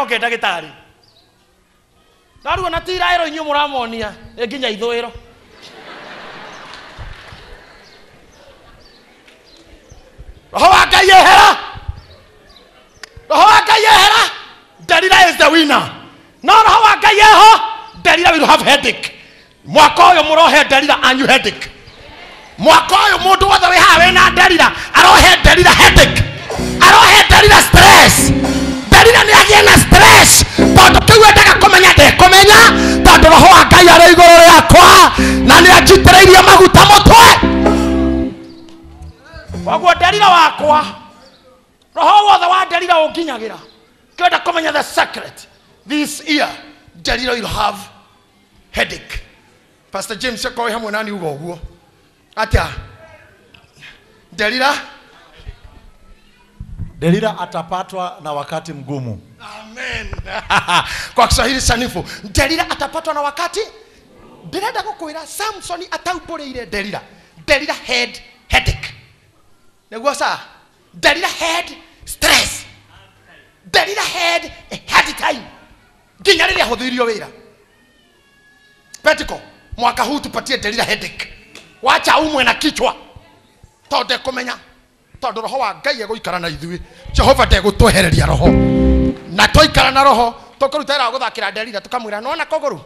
ke ndagĩtarĩ naruona tiraĩro inyuĩ mũramonia nginya ithũĩro roho wa Ngai ehera roho wa Ngai ehera Delila is the winner no roho wa Ngai eho Delila will have headache mwaka ũyũ mũrohe Delila anyu headache mwaka ũyũ mũndũ wothe wĩ haha wĩna Delila arohe Delila headache arohe Delila stress Delila nĩ agĩe na stress tondũ kĩu endaga kũmenya ndekũmenya tondũ roho wa Ngai arĩ igũrũ rĩakwa na nĩ anjitĩrĩirie maguta mũtwe koguo Delila wakwa roho wothe wa Delila ũnginyagĩra kĩenda kũmenya the secret this year Delila will have headache. Pastor James yakoe hamwe nani ugo ũguo atia Delila atapatwa na wakati mgumu. Amen. Kwa Kiswahili sanifu Delila atapatwa na wakati ndĩrenda gũkwĩra Samson ataubũrĩire Delila had headache nĩguo sa Delila had stress Delila had a hard time nginya rĩrĩa ahũthĩrio wĩra Petiko mwaka huu tupatie Delila headache wacha umwe na kichwa tondũ kũmenya tondũ roho wa Ngai egũikara na ithuĩ Jehova ndegũtwehereria roho na tũikara na roho tũkũruta wĩra wa gũthakĩra Delila tũkamwĩra nona kũgũrũ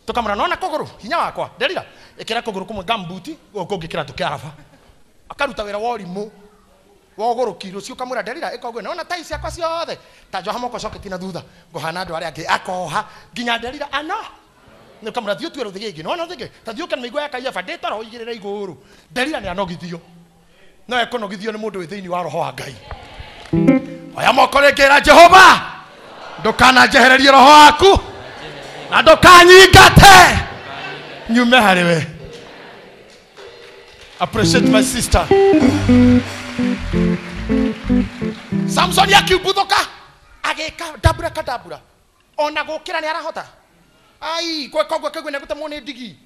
tukamwĩra nona kũgũrũ hinya wakwa Delila ĩkĩra kũgũrũ kũmwe gambuti gũkũngĩkĩra tũkĩarafa akaruta wĩra wa ũrimũ wa ũgũrũ kiro cio kamwĩra Delila ĩkogwe nona tai ciakwa ciothe ta njoha moko coketi na thutha ngũhana andũ arĩa angĩ akoha nginya Delila ano nĩ kamwĩra thiĩ tuĩre ũthigĩ ĩngĩ nona ũthigĩ ta thiĩ ũkena mĩigua yakaiya bandĩta roho igĩrĩra igũrũ Delila nĩ anogithio no ekũnogithio nĩ mũndũ wĩ thĩinĩ wa roho wa Ngai oya moko rĩngĩra Jehova ndũkananjehererie roho waku na ndũkanyingate nyume harĩwe. Appreciate my sister. Samson yakiumbũthũka agĩka dabura kadabura ona gũkĩra nĩ arahota ai kwekogwe kĩgwe nĩgũtemwo nĩ ndigi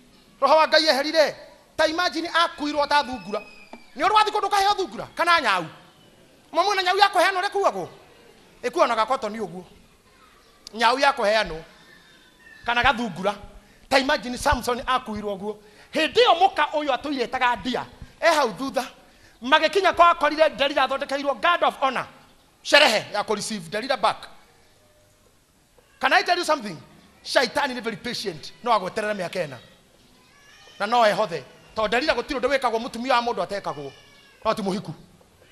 roho wa Ngai eherire ta imagine akuirwo ta thungura nĩ ũrĩ wathi kũndũ kaheo thungura kana nyau mamwe na nyau yako heano rekuagwo ĩkuona gakoto nĩ ũguo nyau yako heano kana gathungura ta imagine Samson akuirwo ũguo hĩndĩ ĩyo mũka ũyũ atũiretaga ndia hau thutha magĩkinya kwa akorire Delila athondekeirwo guard of honor sherehe ya ku receive Delila back. Can I tell you something? Shaitani is very patient no agweterera mĩaka ĩna na no ehothe to Delila gũtirũ ndwĩkagwo mũtumia wa mũndũ atekagwo no ti mũhiku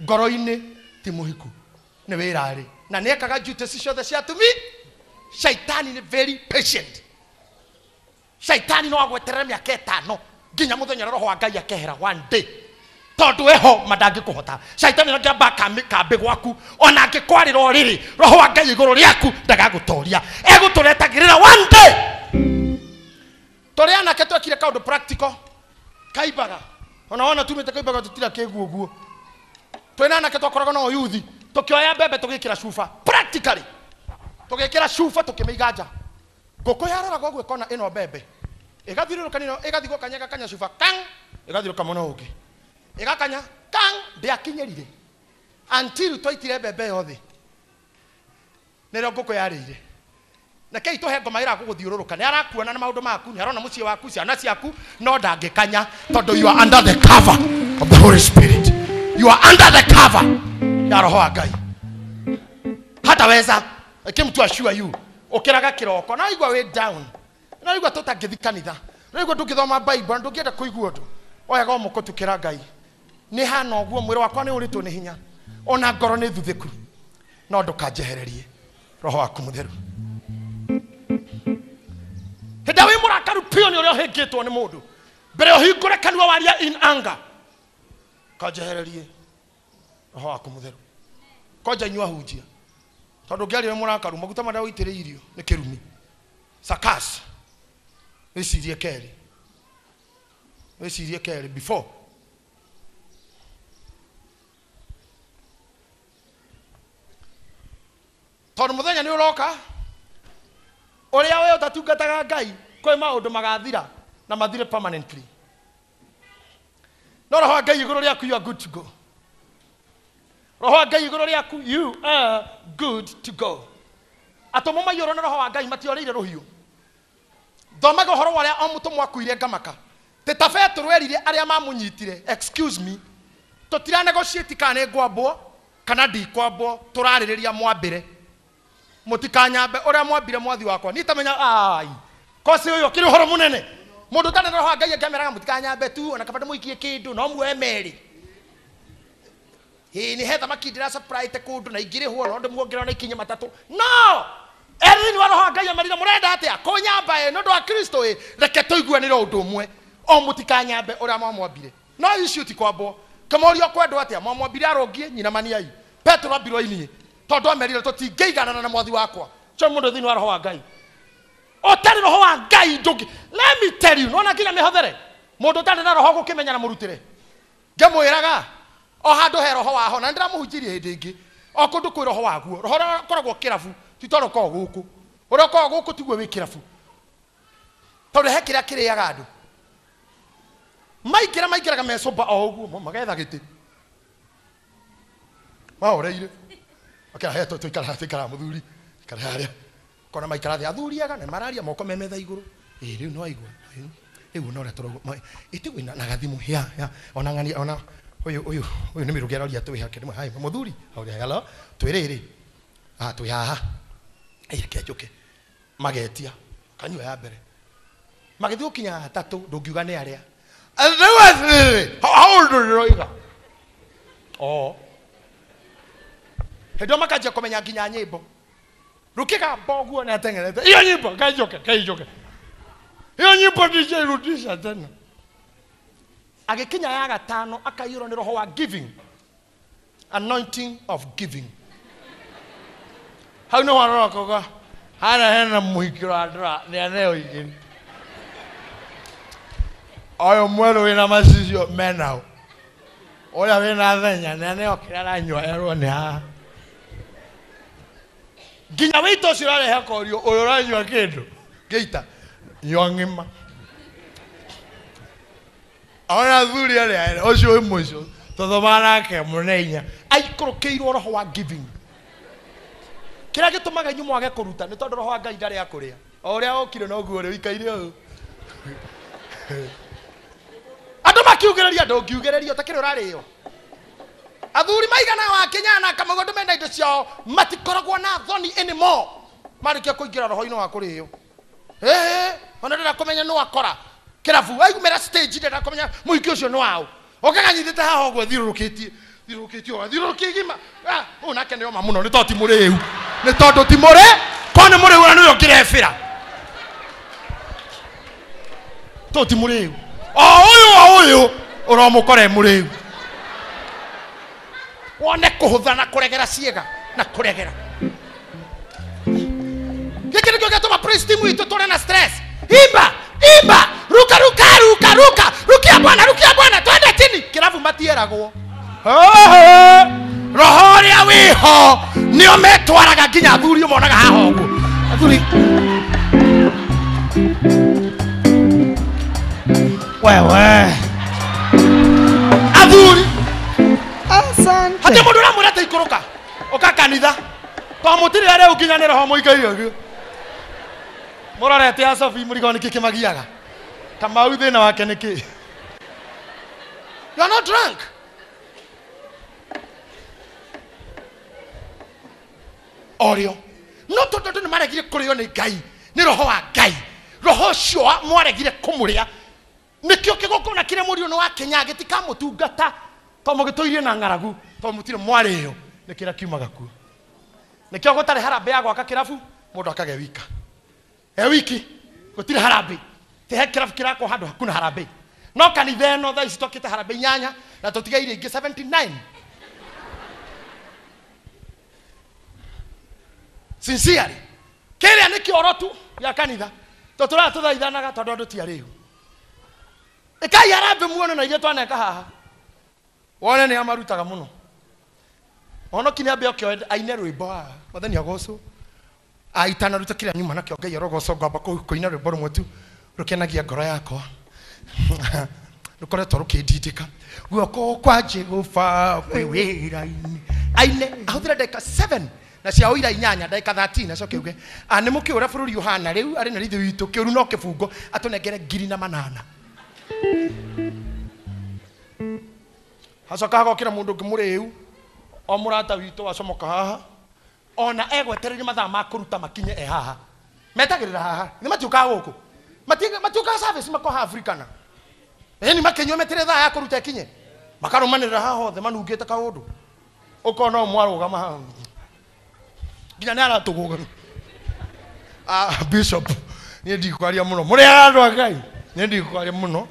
ngoro-inĩ ti mũhiku nĩ wĩrarĩ na nĩekaga duties ciothe cia atumi. Shaitani is very patient. Shaitani no agweterera mĩaka ĩtano nginya mũthenya roho wa Ngai akehera one day tondu eho madangĩkũhota. Shaitani nĩangĩamba kambĩ gwaku ona angĩkwarĩra ũrĩrĩ roho wa Ngai igũrũ rĩaku ndagagũtoria egũtũretagĩrĩra one day. Tũrĩ anake twekire kaũndũ practical kaibaga ona tumĩte kaibaga tũtira kĩguo guo twĩna anake twakoragwo no yuthi tũkĩoya mbembe tũgĩkĩra cuba practically tũgĩkĩra cuba tũkĩmĩiga nja ngũkũ yaroragwo ũguo ĩkona ĩno mbembe ĩgathiũrũrũkanio ĩgathiĩ gũkanya kanya cuba kang ĩgathiũrũka mwena ũngĩ ĩgakanya kang ndĩakinyĩrire until twaitire mbembe yothe nĩrĩo ngũkũ yarĩire na kei tũhe ngoma ĩra gũgũthiũrũrũka nĩ arakuona na maũndũ maku nĩ arona mũciĩ waku ciana ciaku no ndangĩkanya tondũ you are under the cover of the Holy Spirit. You are under the cover ya roho wa Ngai. Hata weza I came to assure you ukiraga kiroko na igwa way down na igwa tũtangĩthi kanitha na igwa ndũngĩthoma Bible ndũngĩenda kũigua ũndũ oyaga mũko tukĩra Ngai nĩ hana ũguo mwĩrĩ wakwa nĩ ũrĩtwo nĩ hinya ona ngoro nĩ thuthĩku no ndũkanjehererie roho waku mũtheru. Hĩndĩ wĩ mũrakaru pio nĩ ũrĩa ũhĩngĩtwo nĩ mũndũ mbere ũhingũre kanua waria in anger kanjehererie roho waku mũtheru koja nyua hunjia tondũ ngĩarĩwe mũrakaru maguta marĩa ũitĩrĩirio nĩ kĩrumi sakas wĩcirie keri before tondũ mũthenya nĩ ũroka ũrĩa we ũtatungataga Ngai kwĩ maũndũ magathira na mathire permanently no roho wa Ngai igũrũ rĩaku you are good to go. Roho wa Ngai igũrũ rĩaku you are good to go. atomo mayoro na roho wa Ngai matiorire ruhiu thomaga horo waria o mutu mwakuire ngamaka tetabe turwerire aria mamunyitire excuse me tutira negotiate kana ngwambo kana ndikwambo turaririria mwambire mutikanyambe uria mwambire mwathi wakwa ni tamenya ai kosi uyo kiri horo munene mundu tane roho wa Ngai ngameraga mutikanyambe tu ona kabada muikie kindu no mwemeri ni hetha makindira surprise kundu na igire huo ndo muongerera na ikinya matatu no Erin wa roho Ngai amarira murenda atia kunyamba no ndo wa Kristo reke tuiguanire undu umwe o mutikanyambe uria mwambire no issue ti kwambo kama uri okwendo atia mwambire arongie nyina maniai Petro abirwo ini tondu amerire tutingeigana na mwathi wakwa cho mundu thini wa roho wa Ngai otari roho wa Ngai ndugi let me tell you no na kinya mihothere mundu tari na roho gukimenya na murutire ngemwiraga o handu he roho waho na ndiramuhunjirie hindi ingi o kundu kwi roho waguo roho koragwo kirabu titoro ko guku uroko guku tiguo wi kirabu tondu he kiria kiriaga andu maikiraga mesoba o uguo magetha giti maoreire akira heto tuikara muthuri ikara haria kona maikara thi athuriaga na mararia moko memetha iguru riu no aigua riu no retoro itigu na gathimu ya ona ngani ona uyu ni mirugera ria twi hake hai muthuri auria hello twiriri twi haha ike njuke magetia kanyua ya mbere magethi ukinya tatu ndungiuga ni aria how old are you oh hedo makaje komenya nginya nyimbo rukika boguo na tengerete iyo nyimbo kaijoke iyo nyimbo DJ rudisha tena agikinya ya gatano akaiyuro ni roho wa giving anointing of giving how no waroko hana muhikiro adra ni aneo igini oyo mwero wina masizio menao oya wina thenya ni aneo kirara nywa ero ni ha ginya wito cirare hakorio uyo ranywa kindu geita nyongima ona thuri ale ocio imwicio tothomana ke munenya aikorokeirwo roho wa giving kira gitumaga nyumo age kuruta ni tondu roho wa Ngai ndari akuria oria okire no guo ri wikaire o andu makiugereria ndungiugererio takiri urario athuri maigana wa Kenyana kamagondo menda indo ciao matikoragwo na thoni anymore marikia kuingira roho-ini wa kurio ona ndira kumenya no akora kirabu aigumera stage ndira kumenya muiki ucio no wao okaganyithite haha ogwo thirurukitie gima una kene oma muno ni toti muriu ni tondu ti muri kone muriu na niyo kirefira toti muriu uyu uromukore muriu wone kuhutha na kuregera ciega na kuregera gikiri kyo gatuma praise team itu tore na stress imba rukia bwana twende chini kiravu matieragwo roho ria wiho nio metwaraga nginya athuri monaga haha uguo athuri wewe athuri asante hata mundu ramura taikuruka oka kanitha to mutiri are ukinya ni roho muikaire murorete asofi murigo niki kimagiaga kama uthe na wake niki you are not drunk orio no toto ni maregire kurio ni Ngai ni roho wa Ngai roho cio mwaregire kumuria nikio kigoko na kire murio no wa Kenya gitika mutungata to mugitoirie na ngaragu to mutire mwario nikira kiumaga ku nikio gutare harambe ya gwaka kirabu mundu akage wika wiki gutire harambe te kirabu kirako handu hakuna harambe no kanitha no tha istokite harambe nyanya na tutigaire ingi 79 sincerely kile ni kiorotu ya kanitha totura tuthaithanaga tondu ndu tiariu ikai harambe muono na ige twaneka haha wone ni amarutaga muno ono kinya be okyo aine rwimbo mathani agoso aitana ruta kira nyuma nakyo Ngai arogoco ngamba kuina rwimbo rumwe tu rukenagia ngoro yakwa rukoretwo rukindindika guoko kwa Jehova kwi wira-ini aine ahuthira ndeka 7 na cia oira inyanya ndagika 13 acoke uge nĩ mũkĩũra bũrũri ũhana rĩu arĩ na ritho witũ kĩũru no kĩbungo atũnengere 8,000 acoka agokĩra mũndũ ũngĩ mũrĩu o mũrata witũ acomoka haha ona egwetereire mathaa ma kũruta makinye haha metagĩrĩra haha nĩ matiũkaga gũkũ matiũkaga service makoha Africana ni makenywo metere thaa ya kũruta ikinye makarũmanĩrĩra haha othe manungĩte kaũndũ ũkona mwarũgama haha nginya nĩ aratũgũga bishop niĩ ndikwaria mũno mũrĩ andũ a Ngai niĩ ndikwaria mũno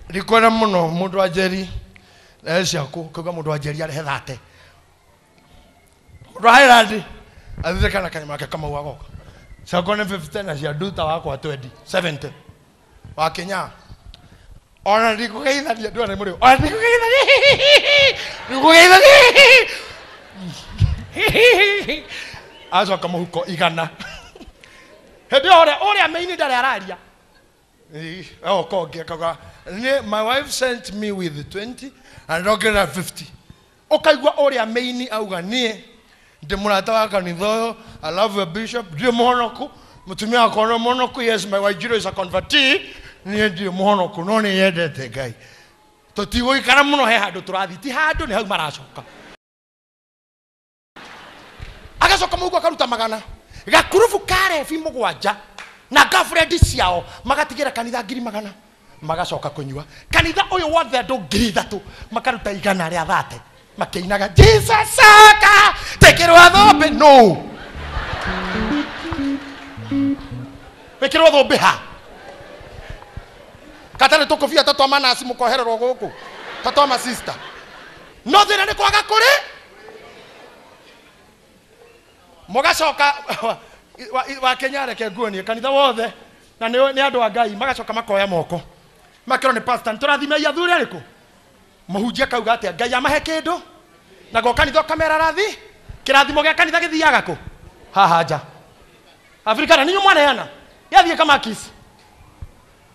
ndikwenda mũno mũndũ wa Njeri ciaku kauga mũndũ wa Njeri arehe 30 mũndũ wa Highland athire kana kanyama ke kama wagoka ciakwa nĩ 50 na cia nduta wakwa 70 wa Kenya ona ndikũgeithania ndua nĩ mũrĩo ona ndikũgeithania acoka mũhuko 100 hĩndĩ ũrĩa maini ndarĩ araria kauga my wife sent me with 20 and ndongerera 50 ũkaigua ũrĩa maini auga niĩ ndĩ mũrata wa kanitha ũyũ I love a bishop ndiĩ mũhonoku mũtumia wakwa nĩ mũhonoku yes my Wanjiru is a convertee niĩ ndiĩ mũhonoku no nĩ yendete Ngai tũtigũikara mũno he handũ tũrathiĩ ti handũ nĩ hau maracoka agacoka mũhuko akaruta 100 gakurubu karebi 7 na girlfriend ciao magatigĩra kanitha 100 magacoka kũnyua kanitha ũyũ wothe andũ 3,000 makaruta 100 rĩa 30 makĩinaga Jesus aka tekĩrwo thũmbĩ no wĩkĩrwo thũmbĩ ha katarĩ tũkũbia tatwa manasi mũkohererwo gũkũ tatwa ma sister no thĩna nĩ kwaga kũrĩ mũgacoka wa Kenya reke nguonie kanitha wothe na nĩ andũ a Ngai magacoka makoya moko makĩrwo nĩ pastor tũrathime athuri arĩkũ mũhunjia kauga atĩa Ngai amahe kĩndũ na go kanitha kamera rathi kĩrathimo gĩa kanitha gĩthiaga kũ haha nja Afrika na ninyo mwaneana yathiĩ kama kisi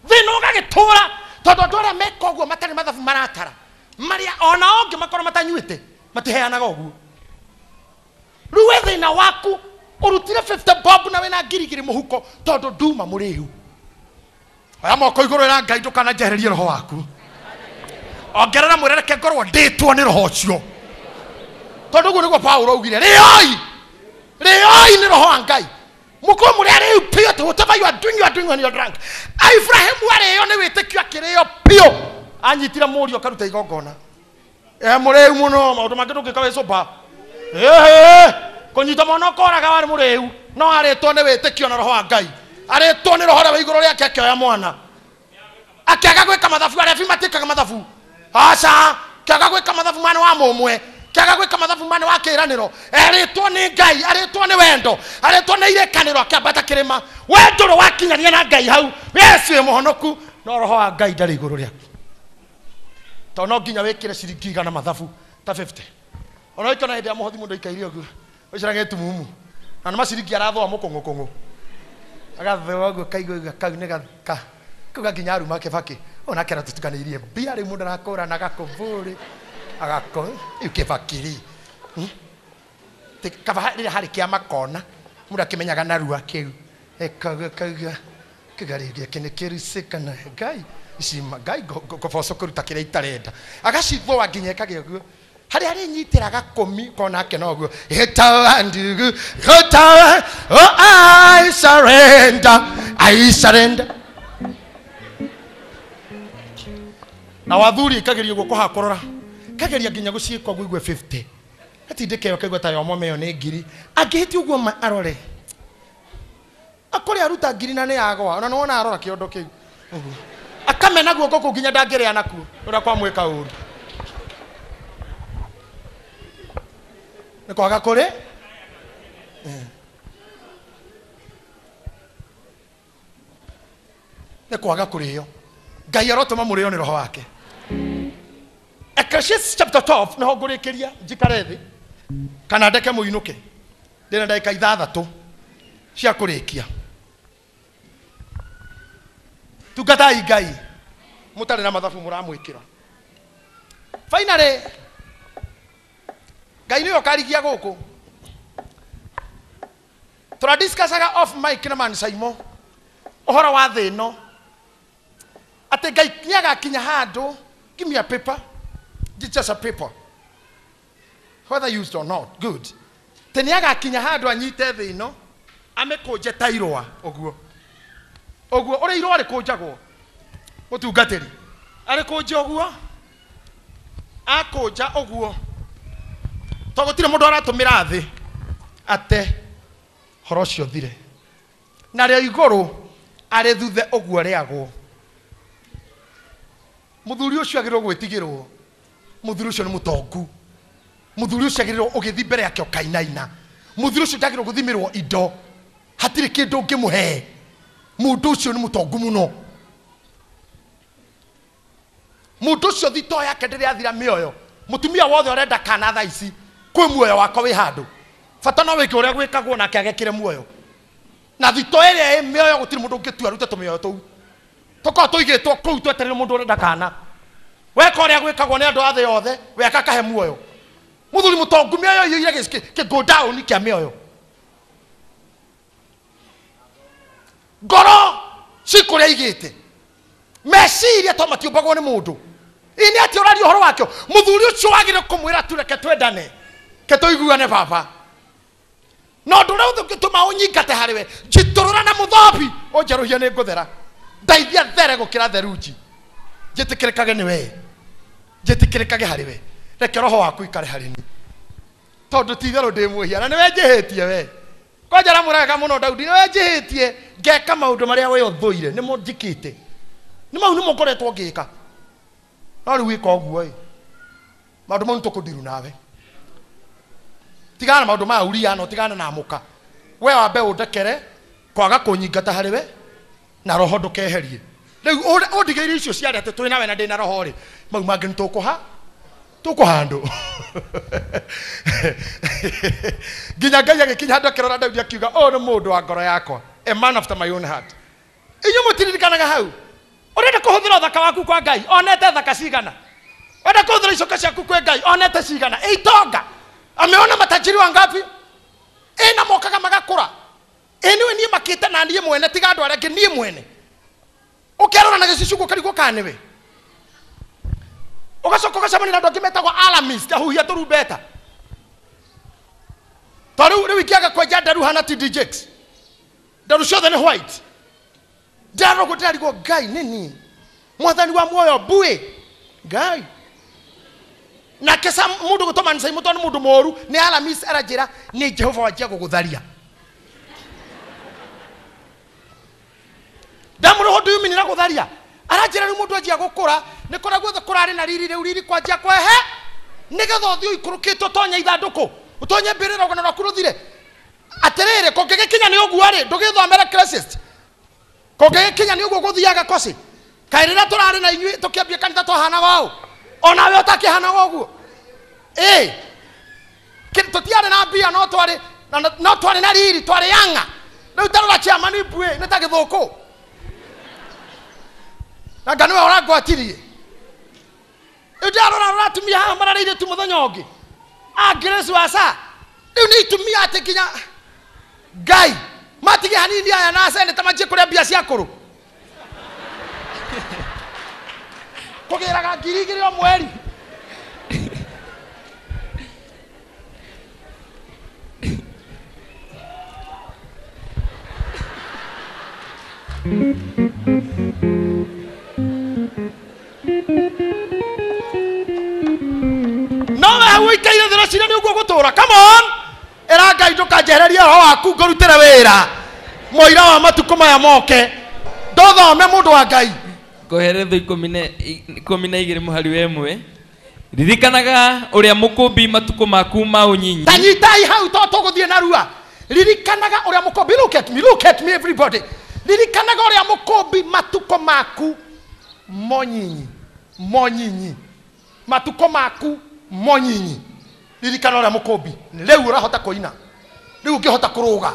thĩna ũgagĩtũra tondũ andũ arĩa meka ũguo matarĩ mathabu maratara marĩa ona ũngĩ makorwo matanyuĩte matiheanaga ũguo rĩu wĩ thĩna waku urutire 50 bob na wena ngirigiri mũhuko tondũ nduma mũrĩu aya moko igũrũ na Ngai ndũkanajehererie roho waku ongerera mwĩrereke ngorwo ndĩtwo nĩ roho ũcio tondũ ũguo nĩguo Paulo augire rĩoi nĩ roho wa Ngai mũkũrũ mũrĩa rĩu pio to whatever you are doing when you are drunk Ibrahim arĩo nĩ wĩtĩkio akĩrĩo pio anyitire mũriũ akaruta igongona mũrĩu mũno maũndũ mangĩ ndũngĩka wĩ soba kũnyita mwana ũkoraga warĩ mũrĩu no arĩtwo nĩ wĩtĩkio na roho wa Ngai arĩtwo nĩ roho wa igũrũ rĩake akĩoya mwana akĩaga gwĩka mathabu arĩa matĩkaga mathabu aca kĩaga gwĩka mathabu mwana wa mũmwe kĩaga gwĩka mathabu mwana wa kĩĩranĩro arĩtwo nĩ Ngai arĩtwo nĩ wendo arĩtwo nĩ irekanĩro akĩambata kĩrĩma wendũrũ wakinyania na Ngai hau Yesu wĩ mũhonoku no roho wa Ngai ndarĩ igũrũ rĩaku tondũ no nginya wĩkĩre ciringi 100 mathabu ta 50 ona ĩkona hĩndĩ ya mũhothi mũndũ aikaire ũguo ũcirage tumumu na maciringi arathoa mũkũngũ agathwa ũguo kaigua kau nĩ gaka kuga nginya aruma Kĩbakĩ ona kera tũtukanĩirie mbia rĩu mũndũ arakũra na gakũmbũrĩ agako Kĩbakĩ kaba rĩrĩa harĩ kĩa makona mũndũ akĩmenyaga narua kĩu kauga kĩgarĩria kĩnĩ kĩricĩkana Ngai icima Ngai ngoboco kũruta kĩrĩa itarenda agacithũa nginya ĩkagĩa ũguo harĩa arĩnyitĩra gakũmi kona ake no ũguo I surrender na wathuri ikageria ũguo kũhakorora kageria nginya gũciĩka ũguo igwe 50 atindĩkeo kaigua ta yomo meyo nĩ ngiri angĩhĩti ũguo arore akũrĩ aruta ngiri na nĩ yagwa ona nĩwona arora kĩondo kĩu akamena guoko kũu nginya ndangĩrĩa nakuo ũrĩa kwamwĩka ũru nĩ kwaga kũrĩ nĩ kwaga kũrĩo Ngai arotũma mũrĩo nĩ roho wake Ecclesiastes chapter 12 nĩho ngũrĩkĩria njikare thĩ kana ndeke mũinũke ndĩna ndagĩka 6 cia kũrĩkia tungatai Ngai mũtarĩ na mathabu mũramwĩkĩra finally Ngai nĩwe ũkarigia gũkũ tura discussaga off mic na man Saimo ohora wa thino ate ngai nyaga kinya handu give me a paper just a paper whether used or not good teniaga kinya handu anyite thino amekunje tairwa oguo ore irwa ri kunjagwo mutungatiri ari kunje oguo akunja oguo to gutire mundu aratumira thi ate horo cio thire na rio iguru ari thuthe oguo riagwo muthuri ucio agirwo gwitigirwo muthuri ucio ni mutongu muthuri ucio agirwo ugithi mbere yake ukainaina muthuri ucio ndagirwo guthimirwo indo hatire kindu ngimuhe mundu ucio ni mutongu muno mundu ucio thito yake ndiri athira mioyo mutumia wothe urenda kana tha ici kwi muoyo wako wi handu fata no wiki uria gwikagwo nake agekire muoyo na thito ere e mioyo gutiri mundu ungitua rute tumioyo tou toko tuigitwo kuu tweterere mundu urenda kana weka uria gwikagwo ni andu athe yothe weka kahe muoyo muthuri mutongu mioyo ire ke go down kia mioyo ngoro cikuria igite meciria to matiumbagwo ni mundu ini ati urari horo wakio muthuri ucio wagire kumwira tureke twendane ke tuiguane baba no ndure uthukituma unyingate hariwe jiturura na muthobi onjeruhia ni nguthera ndaithia there gukira theruji jitikirikage ni we jitikirikage hariwe reke roho waku ikare harini tondu tithero ndimuhia na ni we njihitie we konjera murega muno Daudi ni we njihitie ngeka maundu maria we uthuire ni munjikite ni mau ni mukoretwo ngika no riu wika oguo maundu mau tukundiru nawe tigana maundu ma uria no tigana na muka we wambe undekere kwaga kunyingata hariwe na roho ndukeherie riu undigeire icio ciari ati twina we na ndina roho ri mau mangi tukuhandu nginya ngai agikinya handu akirora Daudi akiuga o ni mundu wa ngoro yakwa a man after my own heart inyu mutiririkanaga hau urenda kuhuthira thaka waku kwa ngai onete thaka cigana wenda kuhuthira icoka ciaku kwa ngai onete cigana itonga ameona matajiri wangapi ina mokaga magakura eniwe nie makite na nie mwene tiga andu aria nie mwene ukerora na gicicuko karigo kaniwe ugacoka gacamani na andu angi metagwo alarmist ahuhia turumbeta riu ikiaga kwenja ndaru hana TDJs ndaru ciothe ni white ndaro gutirarigo ngai nini mwathani wa muoyo bue ngai na kesa mundu gutoma nsai mutoni mundu moru ni alarmist arajira ni Jehova wajia gugutharia ndamuro ho ndumi nira gutharia arajira ni mundu ajia gukura ni kora guothe kurari na riri kwajia kwa he nigetha thio ikurukitwo tonya ithanduku utonye mbirira gona na kuruthire atirire kongege kinya ni oguo ri ndugithomera crisis kongege kinya ni oguo guthiaga kosi kairira turari na inyui tukiambia kanitha twahana wao ona we utakihana woguo tutiare na mbia no twari na riri twari yanga riu tarora chiama ni bue ni ta githuku na ngani we urangwatirie ndarora atumia haha mararĩire tu mũthenya ũngĩ Grace wasa riu ni itumia ati kinya ngai matige hanini aya na seneta manjie kuria mbia cia kuru kugiraga ngiri o mweri wikaire thira cira ni uguo gutura come on era ngai ndukanjehereria roho waku ngurutire wira moira wa matuko maya moke ndothome mundu wa ngai ngoheretho 12 muhari wemwe ririkanaga uria mukumbi matuko maku ma unyinyi tanyitai hau to tuguthie na rua ririkanaga uria mukumbi look at me everybody ririkanaga uria mukumbi matuko maku monyinyi matuko maku monyinyi ririkana uria mukumbi riu urahota kuina riu ngihota kuruga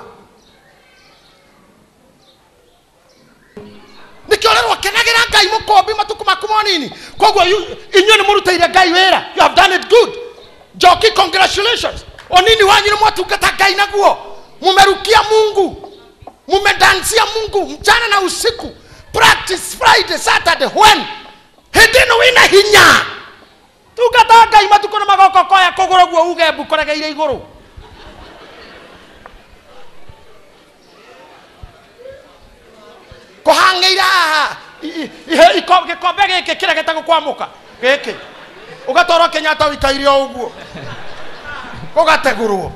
nikiorerwo kenagira ngai mukumbi matuku maku monini koguo inyu ni muruteire ngai wira you have done it good Joki congratulations onini wanyu ni mwatungata ngai naguo mumerukia Mungu, mumedansia Mungu mchana na usiku. Practice Friday, Saturday, when hidino wina hinya tugatanga imatuko na magoko koya kogoro guo uge bukoregeire iguru. Kohangeira ihe ikombe geke kira getago kwamuka geke ugatoro Kenyatta wikaire uguo ugategurwo.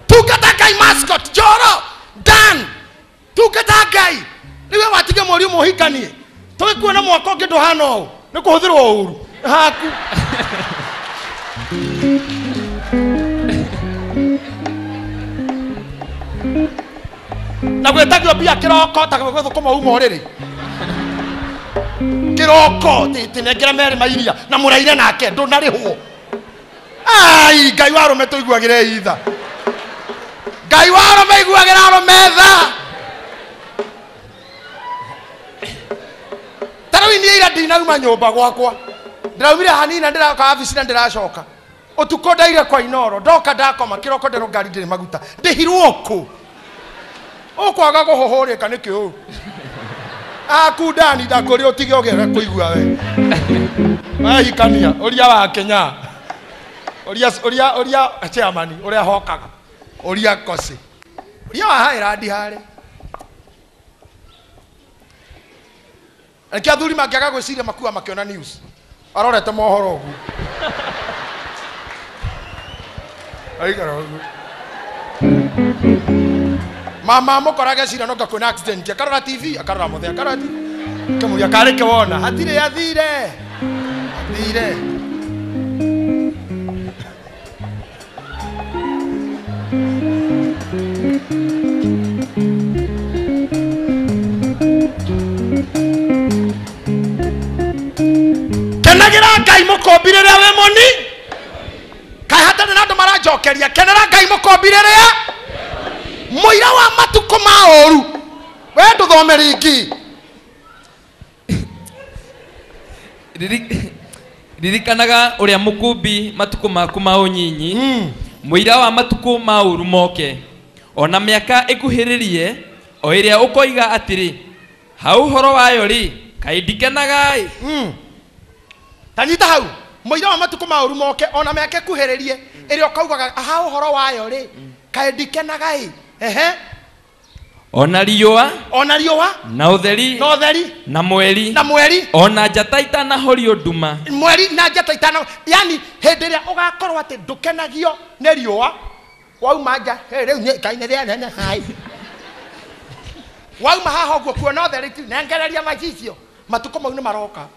Tukatakai mascot Joro Dan tukatakai niwe watige mori muhikanie twikuona mwako ngindo hano ni kuhuthirwo uru haku na gwetagio bia kiroko takagwetho koma uma oriri kiroko tinengera meri mairia na muraire nake ndunarihwo. Ai Ngai waro metuiguagire itha Ngai waro meiguagira ro metha tarawini ira ndinauma nyumba gwakwa ndiraumire hanina ndiraka office na ndiracoka utuko ndaire kwa Inoro ndoka ndakoma kiroko ndero ngari ndire maguta ndihirwo ku ukwaga guhohoreka niki u akundani ndakuri utige ogere kuigua we mahikania uria wa Kenya uria chairman uria hokaga uria kosi uria wa hairandi hare akia thuri makiaga gwiciria makua makiona news arorete mohoro ugu aigara ugu mama mukorage cira no ngakuna accident akarora TV akarora muthe akarora TV kamuria kareke wona hatire athire kenagira Ngai mukombirire we moni kai hatane na andu marajokeria kenera Ngai mukombirire muira wa matuko maoru we nduthome ringi ririkanaga uria mukumbi matuko maku ma unyinyi muira wa matuko maoru moke ona miaka ikuhiririe o iria ukoiga atiri hau horo wayo ri kai ndikenagai tanyita hau muira wa matuko maoru moke ona miaka ikuhiririe iria ukaugaga hau horo wayo ri kai ndikenagai ona riua na utheri na mweri ona njata itanahorio nduma mweri na njata itana yani hindi ria ugakorwo ati ndukenagio ni riua wauma nja riu ni kaine ria nene hai wauma haha guo kuona utheri tu nengereria macicio matuko mau ni maroka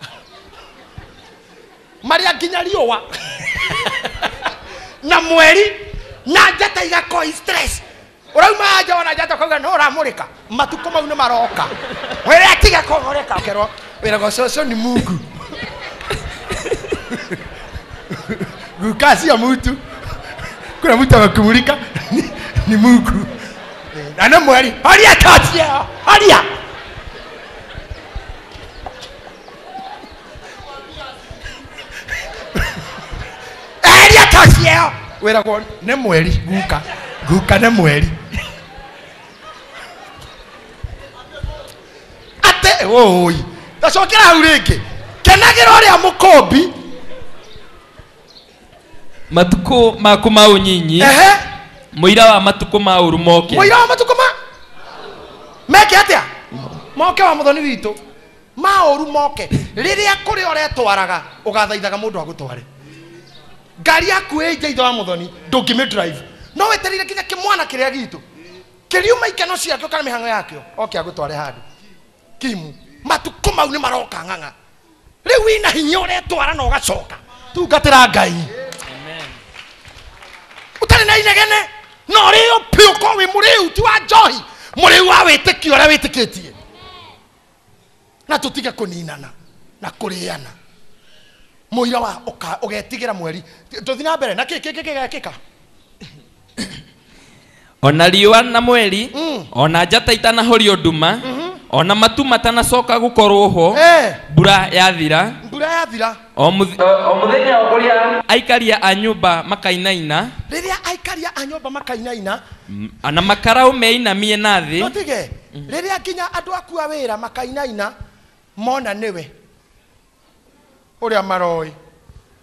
maria nginya riua na mweri na njata igakoi stress urauma aja wana njata kauga no ramurika matuko mau ni maroka were atiga kohoreka kero wera gococo ni Mungu gukasi ya mtu kuna mtu akumulika ni Mungu na mweri haria tatia haria tatia wera kwa ne mweri guka ne mweri ate oi tacokera hau ringi kenagira uria mukombi matuko maku ma unyinyi muira wa matuko ma uru moke muira wa matuko ma meke atia moke wa muthoni witu ma uru moke riria kuri oretwaraga ugathaithaga mundu agutware ngari yaku ije itho wa muthoni ndungimi drive no weterire kinya kimwana kiria gitu kiriuma ikeno ciakio kana mihango yakio oke agutware handu kimu matuko mau ni maroka nganga riu wina hinya uretwara na ugacoka tungatira Ngai utari na inegene no rio pio ko we muriu tu wa johi muriu wa witikio ria witikitie na tutiga kuninana na kuriana muira wa ugetigira mweri tuthina mbere na kika ona riua na mweri ona njata itanahorio nduma ona matu matanacoka gukorwo ho mbura yathira o muthenya uria aikaria a nyumba makainaina riria aikaria a nyumba makainaina ana makarau meinamie na thi notige riria kinya andu aku a wira makainaina mona niwe uria maroi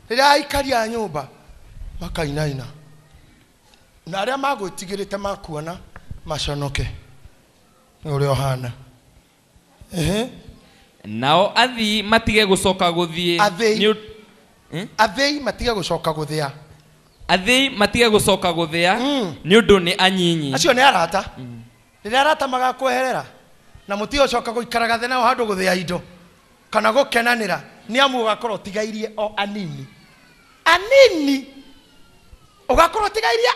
riria aikaria a nyumba makainaina na aria magwitigirite makuona maconoke uria ohana nao athi matige gucoka guthie athei matige gucoka guthia athei matige gucoka guthia ni undu ni anyinyi acio ni arata riria arata magakweherera na mutige gucoka guikaraga thina handu guthia indo kana gukenanira ni amu ugakorwo tigairie o anini ugakorwo tigairie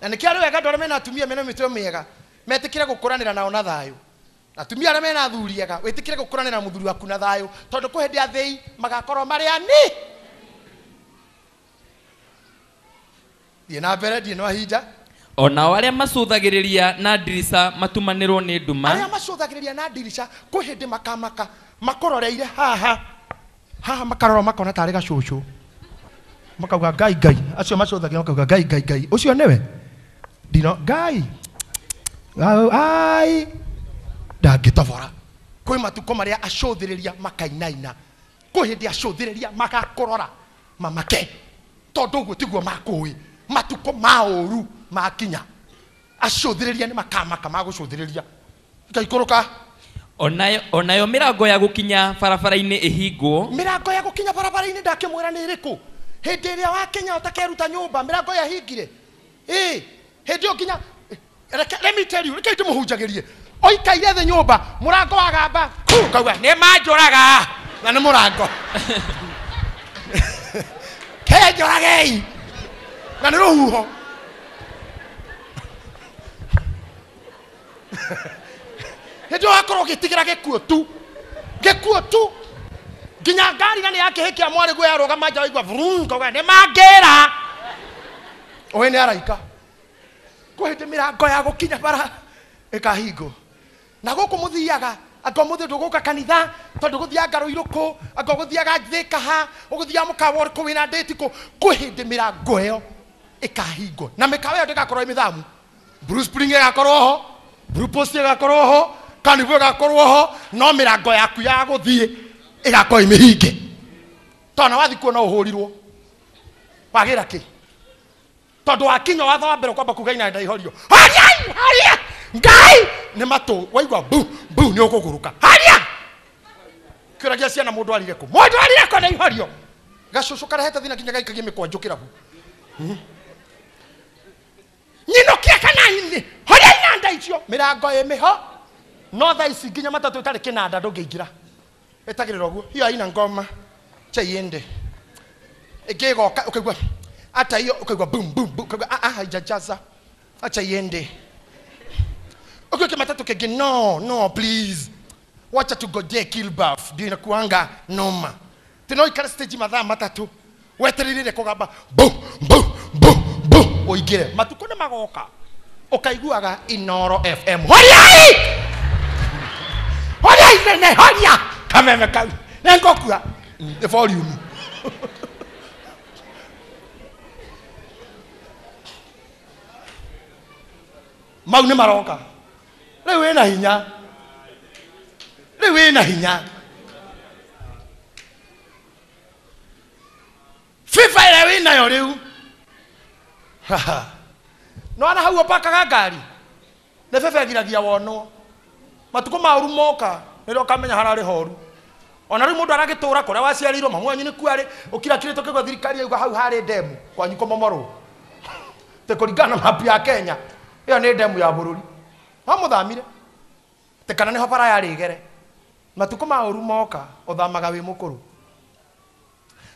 na nä kä arä wega andå arä mena atumia mena mä mä ega metä kä re gå kå ranä nao na thayå atumia arä mena thuri ega wä tä kä re gå kå ranä na må thuri waku na thayå tondå kå hä ndä athäi magakorwo marä thiä na mbere ndiä no ahinja onao aria macuthagiriria na ndirica matumanirwo ni nduma aria macuthagiriria na ndirica kå hä ndä makamaka makororeire haha makarora makona tarä gacucu makauga ngai acio macuthagia makauga ngai ucio niwe ndino ngai ai ndangitobora kwi matuko maria acuthiriria makainaina kwi hindi acuthiriria magakorora mamake tondu uguo tiguo makui matuko mauru makinya acuthiriria ni makamaka magucuthiriria ngaikuruka onayo mirango ya gukinya barabara-ini ihingwo mirango ya gukinya barabara-ini ndakimwira ni iriku hindi iria wakinya utakeruta nyumba mirango ya hingire hindi ukinya let me tell you reke ndimuhunjagirie oikaire the nyumba murango wa gamba kauga ni manjuraga na ni murango kenjuragei na ni ruhuho hindi wakorwo gitigira gikuo tu ginya ngari na ni yake hikia mwari gwe aroga manja waigua vrum kauga ni mangera owe ni araika kwende mirango ya gukinya bara ikahingo na guku muthiaga anga muthi nduguka kanitha tondu guthia ngaro iruku anga guthiaga thika ha uguthia mukawa ku wina date ku kwende mirango yo ikahingo na mikawa yo ndikakorwo imithamu Bruce Springsteen agakorwo ho Bruce Post agakorwo ho Kanivu agakorwo ho no mirango yaku ya guthie igakorwo imihinge tona wathi kuona uhurirwo wagira ki tondu wakinya watho wa mbere kwamba kugaina ndaihorio haria ngai ni matu waigwa bu ni ukuguruka haria kiragia ciana mundu arire ku ndaihorio gacucu karehete thina kinya gaikagie mikwanjukira hu nyino kia kana ini horia inanda icio mirango emiho no tha ici nginya matatu itari kinanda ndungiingira etagirira guo hiyo aina ngoma chaiende egegoka ukaigwa hata hiyo ukaigwa boom ukaigwa haijajaza acha iende ukiweke matatu kege no please wacha tugojee Kilbaf ndio inakuanga noma tena ikara stage madhaa matatu weteririre kugamba boom oigire matuko ne magoka ukaiguaga Inoro FM horia nene horia kameme kau nengokua the volume mau ni maroka riu wina hinya FIFA ira wina yo riu no ana hau opakaga ngari ne FIFA giragia wono matuko mauru moka niro kamenya harari horu ona riu mundu aragitura kuria waciarirwo mamwanyu ni kuari ukirakire tukigwa thirikari yuga hau hari demu kwanyu komomoro te kuringana mapu ya Kenya iyo ni demu ya bururi hamuthamire te kana ni ho bara yari igere matuko mauru moka uthamaga wi mukuru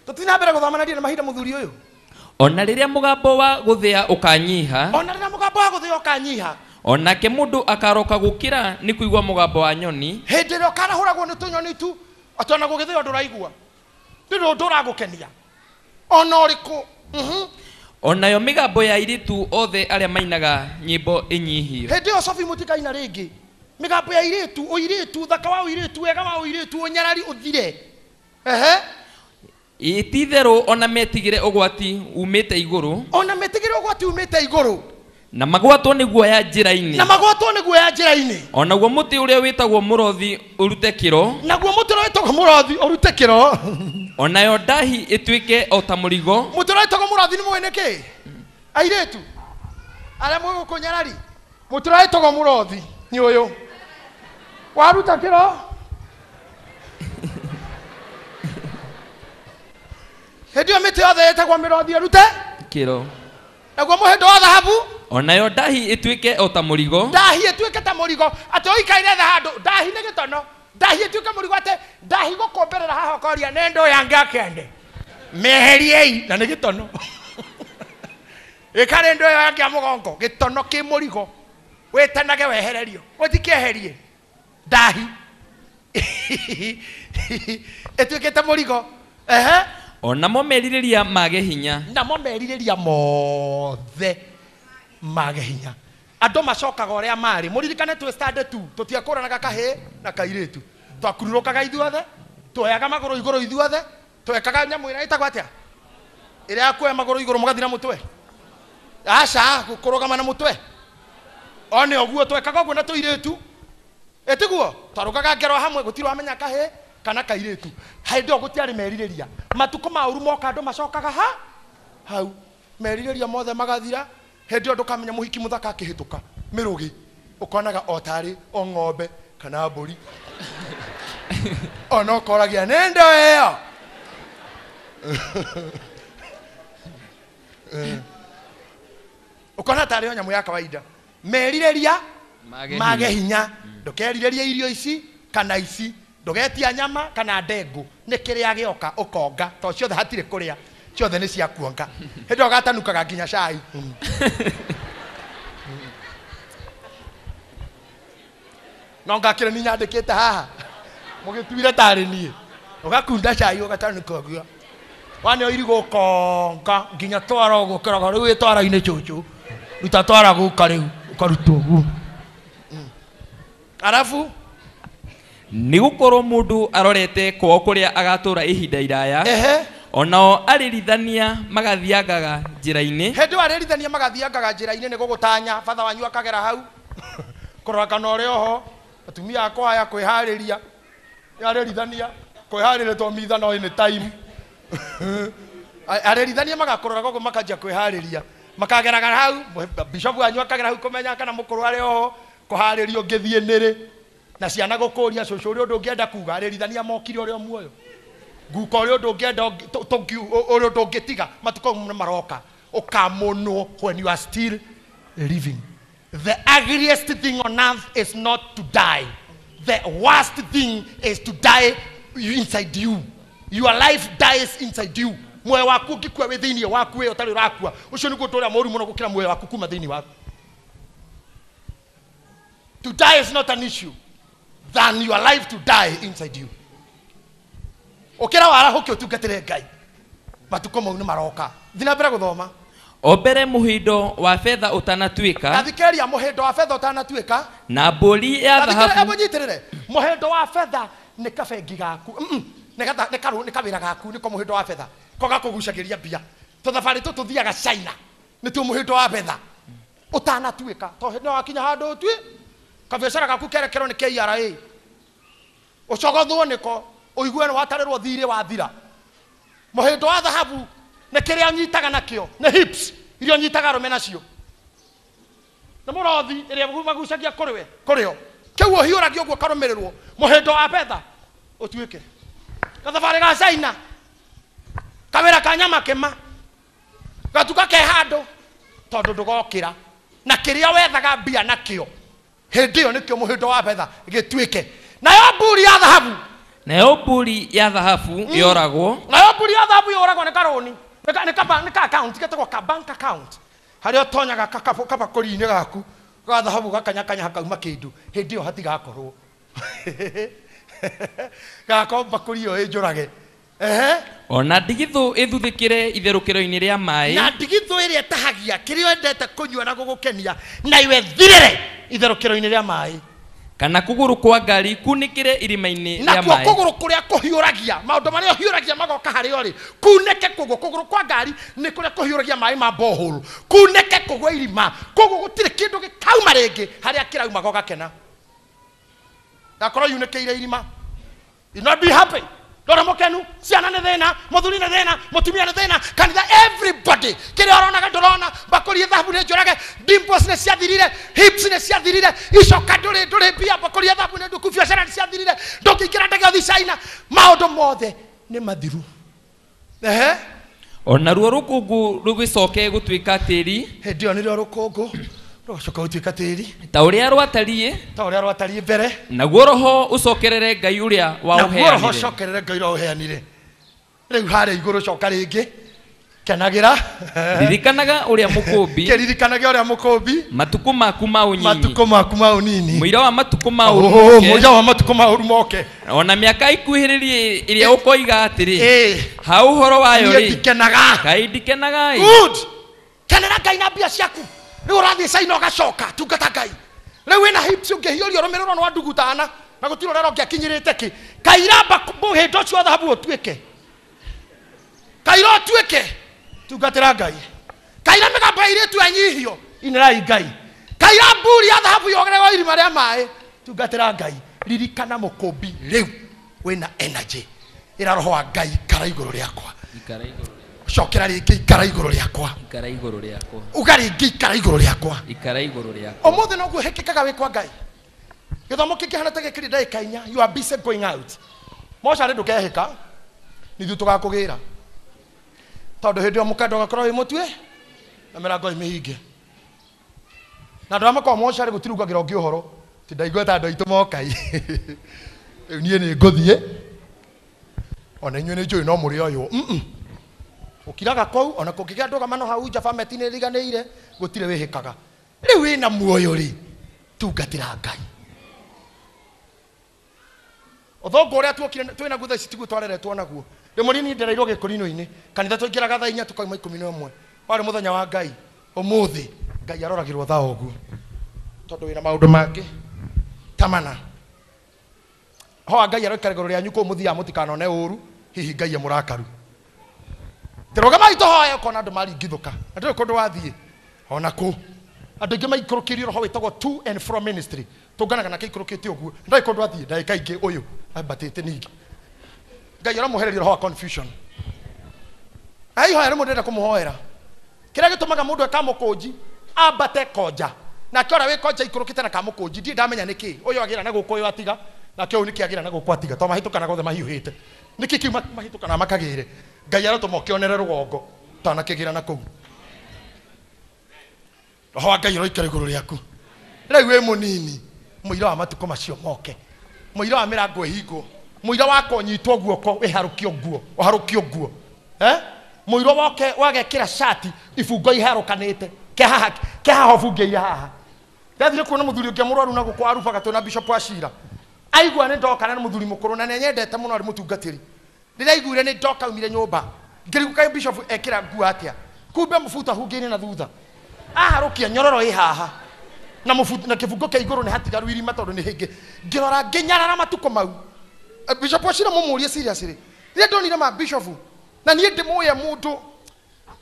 tutina mbere guthamana ndire mahinda muthuri uyu ona riria mugambo wa guthia ukanyiha onake mundu akaroka gukira ni kuigwa mugambo wa nyoni hindi ro kana huragwo ni tunyoni tu atona gugithio nduraigua ndindo nduragukenia ona uriku onayo migambo ya iritu othe aria mainaga nyimbo inyihio hindi yo Sophie mutikaina ringi migambo ya iritu thaka wa iritu wega wa iritu unyarari uthire ititherũ ona metigire ũgwati umĩte igũrũ ona metigire ũgwati umĩte igũrũ na magwatwo nĩ guoya njĩra-inĩ na magwatwo nĩ guoya njĩra-inĩ onaguo mũtĩ ũrĩa wĩtagwo mũrothi ũrute kĩro naguo mũtĩ ũrĩa wĩtagwo mũrothi ũrute kĩro onayo ndahi ĩtuĩke o ta mũrigo mũtĩ ũrĩa wĩtagwo mũrothi nĩ mũĩ nĩkĩ airĩtu arĩa mũĩ gũkũ Nyarari mũtĩ ũrĩa wĩtagwo mũrothi nĩ ũyũ waruta kĩro hĩndĩ ĩyo mĩtĩ yothe ĩtagwo mĩrothi ĩrute kĩro naguo mũhĩndo wa thahabu onayo ndahi ĩtuĩke o ta mũrigo ndahi ĩtuĩke ta mũrigo atĩ ũikaire thĩ handũ ndahi nĩ gĩtono ndahi ĩtuĩke mũrigo atĩ ndahi gũkũmbĩrĩra haha ũkoria nĩ ndũ yange akende mĩeheriei na nĩ gĩtono ĩkarĩ ndũ ĩyo yange ya mũgongo gĩtono kĩ mũrigo wĩtenage wehererio gũtikĩeherie ndahi ĩtuĩkĩte mũrigo onamo merirĩria mage hinya namo merirĩria mothe mage hinya andũ macokaga ũrĩa marĩ mũririkane twĩ standard 2 tũtiakũranaga kahĩĩ na kairĩtu twakururũkaga ithuothe tuoyaga magũrũ igũrũ ithuothe twekaga nyamũ ĩrĩa ĩtagwo atĩa ĩrĩa kuoya magũrũ igũrũ mũgathi na mũtwe aca kũrũgama na mũtwe one ũguo twekaga ũguo na tũirĩtu ĩtiguo twarũgaga ngero hamwe gũtirĩ wamenya kahĩĩ kana kairĩtu hĩndĩ ĩyo gũtiarĩ merirĩria matukũ ma ũru moka andũ macokaga hau merirĩria mothe magathira hĩndĩ ĩyo ndũkamenya mũhiki mũthaka akĩhĩtũka mĩrũgĩ ũkonaga o tarĩ o ng'ombe kana mbũri ona ũkoragia nĩ ndo ĩyo ũkona tarĩ o nyamũ ya kawaida merirĩria mage hinya ndũkerirĩria irio ici kana ici ndũgetia nyama kana ndengũ nĩ kĩrĩa gĩoka ũkonga to ciothe hatirĩ kũrĩa ciothe nĩ cia kuonga hĩndĩ ĩyo gatanukaga nginya cai no ngakĩra nĩ nyandĩkĩte haha mũgĩtuire tarĩ niĩ ũgakunda cai ũgatanuka ũguo wane irigũ ũkonga nginya twara ũguo kĩrogo rĩu wĩtwara-inĩ cũcũ ruta twara gũka rĩu ũkarutwo ũguo arabu nĩ gũkorwo mũndũ arorete kwao kũrĩa agatũra ihinda iraya onao arĩrithania magathiangaga njĩra-inĩ hĩndĩ ĩyo arĩrithania magathiangaga njĩra-inĩ nĩ gũgũtanya batha wanyu akagera hau kũrora kana ũrĩ oho atumia akwa aya kwĩharĩria arĩrithania kwĩharĩria twamitha no nĩ time arĩrithania magakũrora koguo makanjia kwĩharĩria makageraga hau bishop wanyu akagera hau kũmenya kana mũkũrũ arĩ oho kũharĩrio ngĩthiĩ nĩrĩ na ciana gũkũria cũcũ ũrĩa ũndũ ũngĩenda kuga arĩrithania mokire ũrĩa muoyo nguka ũrĩa ũndũ ũngĩenda ũrĩa ũndũ ũngĩtiga matukũ maroka ũkamũnwo when you are still living. The ugliest thing on earth is not to die. The worst thing is to die inside you. Your life dies inside you. Moyo waku ũngĩkua wĩ thĩinĩ waku wĩ ũtarĩ ũrakua ũcio nĩguo ũndũ ũrĩa mũru mũno gũkĩra muoyo waku kuma thĩinĩ waku. To die is not an issue than your life to die inside you. Ukira wara hoke utungatire Ngai matuko mau ni maroka thina mbere guthoma ombere muhindo wa fedha utanatuika gathikeria muhindo wa fedha utanatuika na mbũri ya thahabu abunyitirire muhindo wa fedha ni kabengi gaku ni kawira gaku ni ko muhindo wa fedha ko gakugucagiria mbia tuthabari tuthiaga China ni tu muhindo wa fedha utanatuika to no akinya handu twi kabiacara gaku kerekero ni KRA ucogothwo niko uiguane watarĩrwo thirĩ wa thira muhindo wa thahabu nĩ kĩrĩa nyitaga nakĩo nĩ hips iria nyitaga arũme nacio nĩ mũrothi ĩrĩa magucagia kũrĩo kĩu ũhiũragia ũguo karũmĩrĩrwo muhindo wa betha ũtuĩke gathabarĩ ga China kawĩra ka nyama kĩma gatuka ke handũ tondũ ndũgokĩra na kĩrĩa wethaga mbia nakĩo hĩndĩ ĩyo nĩkĩo muhindo wa betha gĩtuĩke nayo mbũri ya thahabu nayo mbũri ya thahabu yoragwo nayo mbũri ya thahabu yoragwo nĩ karũni nĩ ka account getagwo ka bank account harĩa ũtonyaga kabakũri-inĩ gaku ga thahabu gakanyakanya hakauma kĩndũ hĩndĩ ĩyo hatigakorwo gakorwo mbakũri ĩyo ĩnjũrage ona ndigithũ ĩthuthĩkĩre itherũkĩro-inĩ rĩa maĩ na ndigithũ ĩrĩa ĩtahagia kĩrĩa wendete kũnyua na gũgũkenia na iwe thirĩre itherũkĩro-inĩ rĩa maĩ kana kuguru kwa ngari kunikire irima-ini na rĩa kwa maĩ kuguru kuria kuhiuragia maundu maria hiuragia magoka hario ri kuneke kuguru kwa ngari ni kuria kuhiuragia mai ma boholu kuneke kugwa irima kugu gutire kindu gikauma ringi haria kirauma goga kena ndakoro yunikeire irima you not be happy Dora mokenu ciana ne thina muthuri ne thina mutumia ne thina kanitha everybody kire aronaga ndorona bakuri thabu ne njorage dimples ne ciathirire hips ne ciathirire icoka nduri bia bakuri thabu ne ndukufia ciana ne ciathirire ndukikira ndege othi China maundu mothe ni mathiru ona ruo rukungu rugicoke gutwika tiri hindi yo nirio rukungu rucoka gutwika tiri ta uria rwatarie mbere naguo roho ucokerere Ngai uria wauheanire naguo roho ucokerere Ngai uria wauheanire riu haria iguru coka ringi kenagira ririkanaga uria mukumbi kiririkanaga uria mukumbi matuku maku ma unini muira wa matuku ma muira wa matuku ma urumoke ona miaka ikuhiririe iria ukoiga atiri ha uhoro wayo ri ndikenaga Ngai ndikenaga good kenera Ngai na mbia ciaku riu urathie China ugacoka tungata Ngai riu wina hips ungihiurio rumiriro no ndugutana na gutiro rero ngiakinyirite ki kairamba muhindo cio thahabu utwike kairo twike tungatira Ngai kaira migamba iritu anyihio inerai Ngai kaira mburi ya thahabu yogerego irima ria mai tungatira Ngai ririkana mukumbi riu wina energy ira roho wa Ngai kara iguru riakwa cokera ringi ikara iguru riakwa ugari ngi ikara iguru riakwa omothe no guhekekaga wikwa Ngai githomo kingihana ta gikiri ndagika 4 you are busy going out moca rindu kehika nithu tugakugira tondu hindi omukando gakorwo wi mutwe na mirango imihinge na ndora makwa moca ri gutirungagira ungi uhoro ti ndaigweta andu aitu mokai riu nie ni nguthie ona inyuĩ nĩ njũĩ no mũrĩ ũyũ ũkiraga kũu ona kũngĩgĩa ndũgamano hau nja fameti nĩ ĩriganĩire gũtirĩ wĩhĩkaga rĩu wĩna muoyo rĩ tungatĩra Ngai ũthũngũ ũrĩa tuokire twĩna guo thaa ici tiguo twareretwo naguo rĩmwe niĩ ndereirwo gĩkũrinũ-inĩ kanitha twaingĩraga thaa 4 tũkauma 11 warĩ mũthenya wa Ngai ũmũthĩ Ngai aroragĩrwo thaa ũguo tondũ wĩna maũndũ mangĩ tamana hoa Ngai aroikara igũrũ rĩanyu kũu mũthia mũtikanone ũru hihi Ngai e mũrakaru tĩrũgamai tũhoe ũkona andũ maringithũka na ndũrĩ kũndũ wathiĩ ona kũ andũ aingĩ maikũrũkĩrio roho wĩtagwo to and from ministry tũnganaga na kĩikũrũkĩte ũguo ndarĩ kũndũ wathiĩ ndagĩka ingĩ ũyũ ambatĩte ningĩ Ngai aramũhereria roho wa confusion aihoya rĩmwe ndĩrenda kũmũhoera kĩrĩa gĩtũmaga mũndũ akamũkũnji ambate konja nake ũrĩa wĩ konja ikũrũkĩte na kamũkũnji ndiĩ ndamenya nĩkĩ ũyũ agĩra na gũkũ ũyũ atiga nake ũyũ nĩkĩ agĩra na gũkũ atiga tondũ mahĩtũkanaga othe mahiũhĩte nĩkĩ kiuma mahĩtũkanaga makagĩre Ngai aratũma ũkĩonere rũgongo tanakĩgĩra na kũu roho wa Ngai ũroikara igũrũ rĩaku rĩu wĩ mũnini mũira wa matukũ macio moke mũira wa mĩrango ĩhingwo mũira wa kũnyitwo guoko ũharũkio nguo mũira woke wagekĩra shati ibungo iharũkanĩte kĩhaha ũbungĩire haha ndathire kuona mũthuri ũngĩ mũrwaru na gũkũ arubaga twĩna Bishop Ashira aigua nĩ ndoka na mũthuri mũkũrũ na nĩnyendete mũno arĩ mũtungatĩri ndĩraiguire nĩ ndoka umire nyũmba ngĩriguka Bishop ekĩra nguo atĩa kumbe mũbuto ahungĩire na thutha aharũkia nyororo ĩ haha na mũbuto na kĩbungo kĩa igũrũ nĩ hatigaru irima tondũ nĩ hĩngĩ ngĩrora ngĩnyarara matukũ mau Bishop Ashira mũmũrie seriously rĩrĩa ndonire ma Bishop na niĩ ndĩmũĩ mũndũ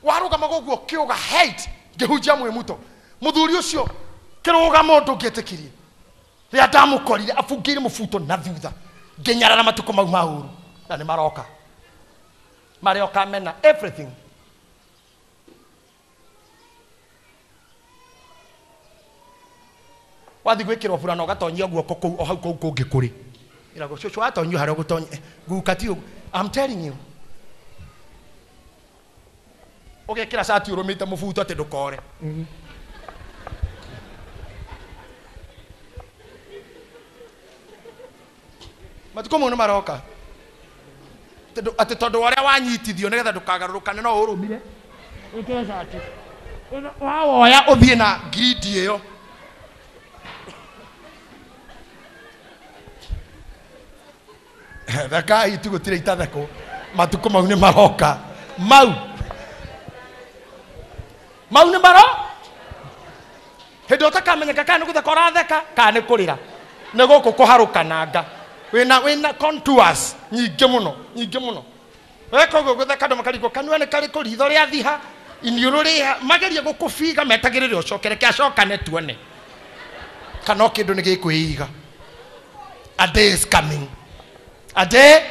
warũgama gũguo kĩũga hate ngĩhunjia mwĩmuto mũthuri ũcio kĩrũgama ũndũ ngĩetĩkirie rĩrĩa ndamũkorire abungĩire mũbuto na thutha ngĩnyarara matukũ mau ma ũru na nĩ maroka mena everything wathi gwĩkĩrwo burana ũgatonyia guoko kũu o hau kũu kũngĩ kũrĩ ĩragwo cũcũ watonyio harĩa ũgũtonya guka ti ũguo I'm telling you ũgekĩra cati ũrũmĩte mũbuto atĩ ndũkore matukũ mau nĩ maroka atĩ tondũ ũrĩa wanyitithio nĩgetha ndũkagarũrũkane no ũrũmire ũkĩre cati wawoya ũthiĩ na gridi ĩyo thekai tu gũtirĩ itatheko matukũ mau nĩ maroka mau nĩ maro hĩndĩ ũtakamenyeka kana nĩ gũtheka ũratheka kana nĩ kũrĩra nego kuharukananga wina contours nyingi muno weko gutheka ndo makariko kanwa ne kari kuritho ria thiha iniuru ria mageria gukufiga metagirire ucokere kiacokane tuone kana kindu ni gikwiiga. A day is coming, a day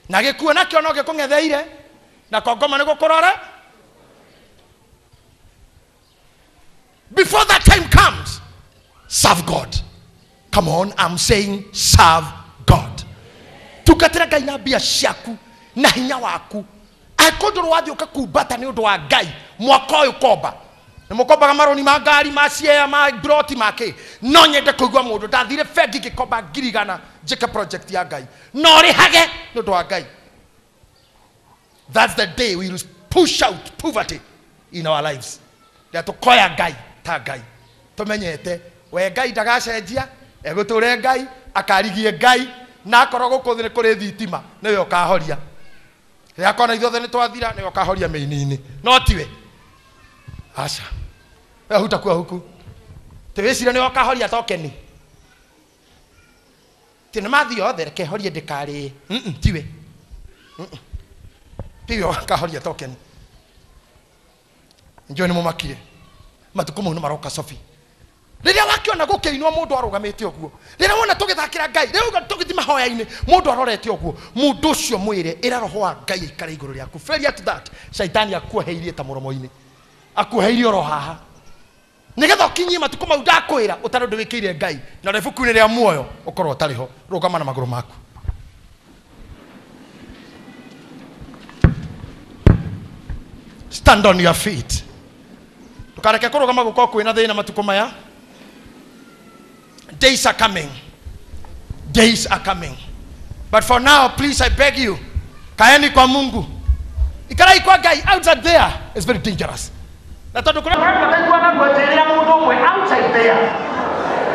na gikuo nakio no gikungetheire na kongoma ni gukurore. Before that time comes, serve God. Come on, I'm saying serve God. Tukatira Ngai na bia ciaku na hinya waku akodoro wathi ukakumbata ni undu wa Ngai mwaka uyu komba ni mukombaga maroni ma ngari ma ciea ma broti make no nyende kuigua mundu ndathire bengi gikomba ngirigana njike project ya Ngai no rihage ni undu wa Ngai. That's the day we will push out poverty in our lives. Tukoya Ngai ta Ngai tumenyete we Ngai ndagacenjia eguture Ngai akarigie Ngai na akorwo guku thini kuri thitima niwe ukahoria ria kona ithuothe ni twathira niwe ukahoria meini-ini no tiwe aca we huta kwa huku tiwicira niwe ukahoria tokeni tina mathi othe reke horie ndikari tiwe tiwe ukahoria tokeni njoo ni mumakire matuko mu maroka Sophie riria wakiona gukiinwa mundu arugamite oguo riria wona tugithakira Ngai riria tugithima hoya-ini mundu arorete oguo mundu ucio mwire ira roho wa Ngai ikara iguru riaku. Failure to that shaitani akuheirie ta muromo-ini akuheirie ro haha nigetha ukinyie matuko mau ndakwira utari ndu wikire Ngai na rebuku-ini ria muoyo ukorwo utariho. Rugama na maguru maku. Stand on your feet. Tukareke kurugama guko kwina thina matuko maya. Days are coming. Days are coming. But for now, please, I beg you, kaeni kwa Mungu. Ikarai kwa Ngai outside there is very dangerous. Na tondu kuna outside there,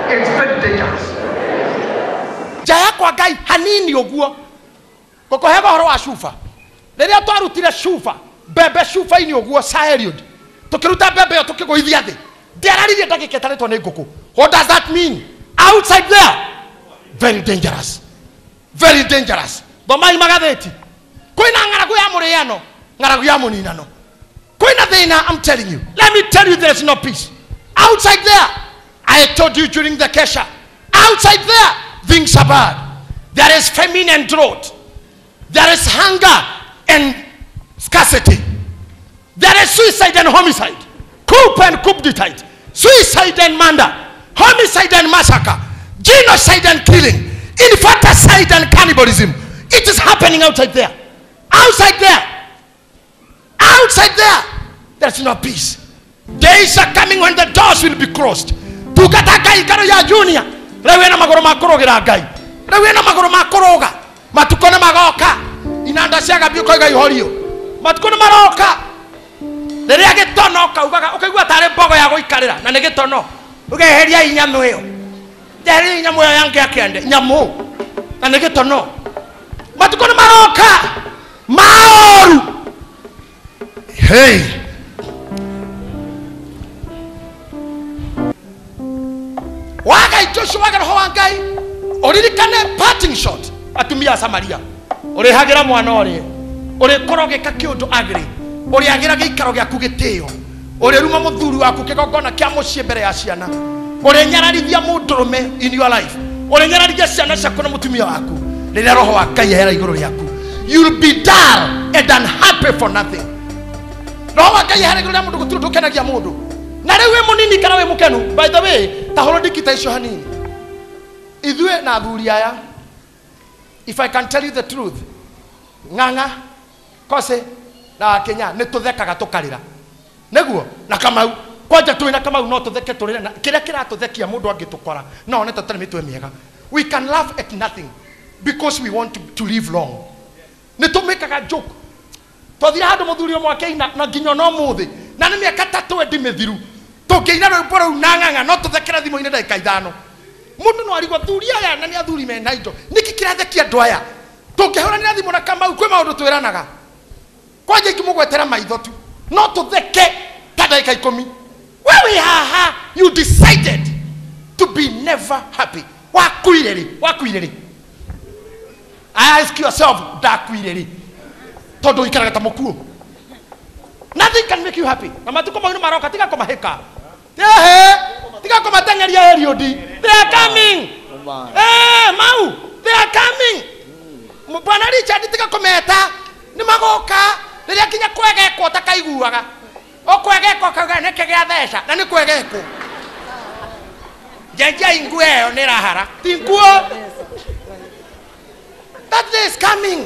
it's very dangerous. Jaya kwa Ngai hanini oguo. Koko hego horo wa shufa. Riria twarutire shufa, bebe shufa ini oguo Saheliod. Tukiruta bebe yo tukiguithia thi. Ndiararirie ndagika itaritwo ni nguku. What does that mean? Outside there, very dangerous. Very dangerous. Bomai magatheti. Koina ngaragu ya muriano, ngaragu ya muninano. Koina thina, I'm telling you. Let me tell you, there's no peace. Outside there, I told you during the Kesha. Outside there, things are bad. There is famine and drought. There is hunger and scarcity. There is suicide and homicide. Coup and coup-detite. Suicide and murder. Homicide and massacre. Genocide and killing. Infanticide and cannibalism. It is happening outside there. Outside there. Outside there. There's no peace. Days are coming when the doors will be closed. Tukata Ngai karo ya junior. Rewe na magoro makorogira Ngai. Rewe na magoro makoroga. Matukone magoka. Inanda ciaga biuko Ngai horio. Matukone maroka. Riria gitono kaugaga ukaigua tare mbogo ya guikarira na ni gitono. Ugeheria inyamu iyo. Nderi inyamu yo yange akende nyamu. Na ni gitono. Matukone maroka. Maoru. Hey. Waga Joshua waga roho wa Ngai. Oririkane parting shot. Atumia Samaria. Uri hagira mwana ori. Uri korogeka kiundu agri. Uri agira giikaro giaku gitio. Uri ruma muthuri waku kigongona kia mucie mbere ya ciana. Uri nyararithia mundurume in your life. Uri nyararithia ciana ciaku na mutumia waku. Riria roho wa Ngai ehera iguru riaku. You'll be dull and unhappy for nothing. Roho wa Ngai ehera iguru ria mundu gutiru ndukenagia mundu. Na rewe munini kana we mukenu. By the way, tahoro ndikita icio hanini. Ithue na athuri aya, if I can tell you the truth, ng'ang'a kose na Kenya ne tuthekaga tukarira neguo na Kamau kwanja tu na Kamau no tutheke turira na kira tuthekia mundu angitukora no ne tutare mitwe miega. We can laugh at nothing because we want to live long. Ne tumekaga joke tothira handu muthuri omwe akeina na nginya no muthi na ne miaka 3 endi mithiru tukiina rwimbo rau na ng'ang'a no tuthekera thimo-ini ndagika 5 mundu no arigwa thuri aya na ni athuri mena indo niki kirathekia andu aya tungihurania thimo na Kamau kwi maundu twiranaga kwanja ikimugwetera maitho tu no tutheke tadaika ikomi wewe haha you decided to be never happy wakuireri I ask yourself dakuireri todo ikaraga tamokuo nothing can make you happy mama tuko mauna maroka tika koma heka tika koma tangaria eriodi they are coming mau they are coming bwana Richard tika kometa ni magoka riria kinya kwegeko takaiguaga okwegeko kaga neke gya thesha na ni kwegeko jenja ingweo ni rahara tinguo that day is coming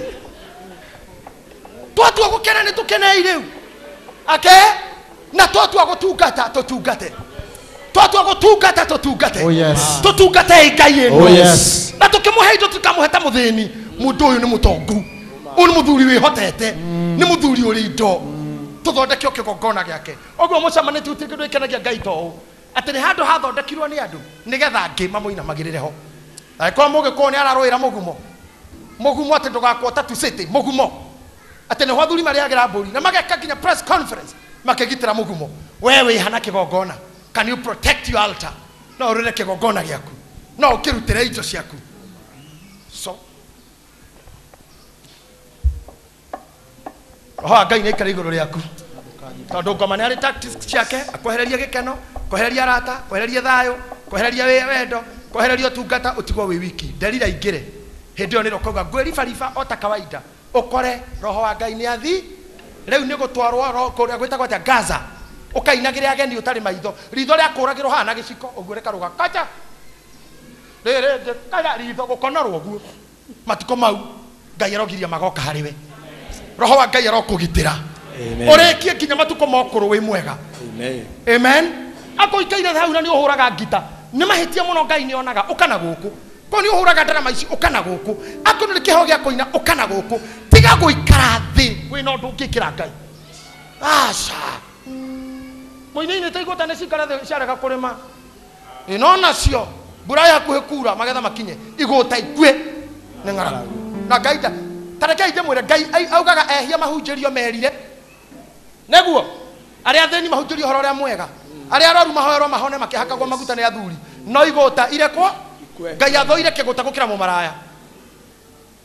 twatu gukena ni tukena iriu na twatu gutungata tutungate twatu gutungata tutungate Oh yes. tutungate Ngai eno Oh yes. na tukimuhe indo tukamuheta muthini mundu uyu ni mutongu uyu ni muthuri wihotete ni muthuri uri indo tuthondeke kigongona giake oguo mucamane tutindu ikenagia Ngai to ati ni handu hathondekirwo ni andu nigetha ngi mamuina magirire ho kwa mugiko ni araroira mugumo ati ndugakwo tatu city mugumo ati ni hwathuri mariagira mburi na mageka kinya press conference makegitira mugumo wewe ihana kigongona can you protect your altar no urire kigongona giaku no ukirutire indo ciaku so Ngai ni ikara iguru riaku tondu ngoma ni ari tactics ciake akwehereria gikeno kwehereria arata kwehereria thayo kwehereria wendo kwehereria tungata utigwo wi wiki nderira ingire hindi oni rokoga gwerifa ota kawaida ukore roho wa Ngai ni athi riu ni gutwarwo kuria gwitagwo atia Gaza ukainagire ageni utari maitho ritho ria kuragirwo hana giciko uguo rekaruga kacha rere kaja ritho gukonorwo guo matiko mau Ngai arogiria magoka hariwe roho wa Ngai arokugitira urekie kinya matuko mokuru wi mwega amen ako ikaire hau na ni uhuraga ngita ni mahitia muno Ngai ni onaga ukana guku ko ni uhuraga ndarama ici ukana guku ako ni kiho gia koina ukana guku tiga guikara thi wi no ndungikira Ngai asha moine taigo tane cikara thi ciarega kurima inona cio mbura yakuhe kura magetha makinye iguta ikue ni ng'aragu na Ngai tareke inde mwire Ngai augaga ehia mahunjirio merire neguo ari atheni mahunjirio horo ria mwega ari aroru mahoero mahone makihakagwo maguta ni athuri no iguta irekwo Ngai athoire kiguta gukira mumaraya